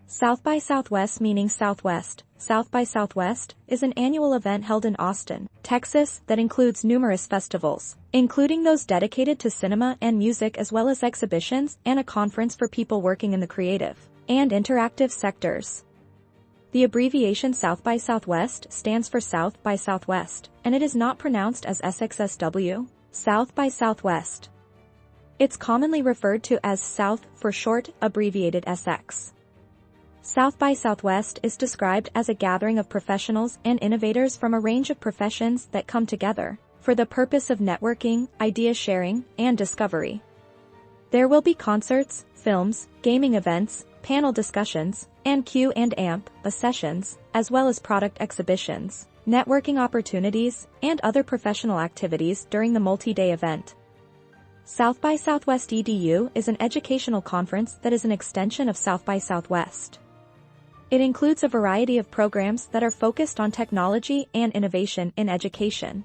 South by Southwest meaning Southwest. South by Southwest is an annual event held in Austin, Texas that includes numerous festivals, including those dedicated to cinema and music as well as exhibitions and a conference for people working in the creative and interactive sectors. The abbreviation South by Southwest stands for South by Southwest, and it is not pronounced as SXSW, South by Southwest. It's commonly referred to as South for short, abbreviated SX. South by Southwest is described as a gathering of professionals and innovators from a range of professions that come together for the purpose of networking, idea sharing, and discovery. There will be concerts, films, gaming events, panel discussions, and Q&A sessions, as well as product exhibitions, networking opportunities, and other professional activities during the multi-day event. South by Southwest EDU is an educational conference that is an extension of South by Southwest. It includes a variety of programs that are focused on technology and innovation in education.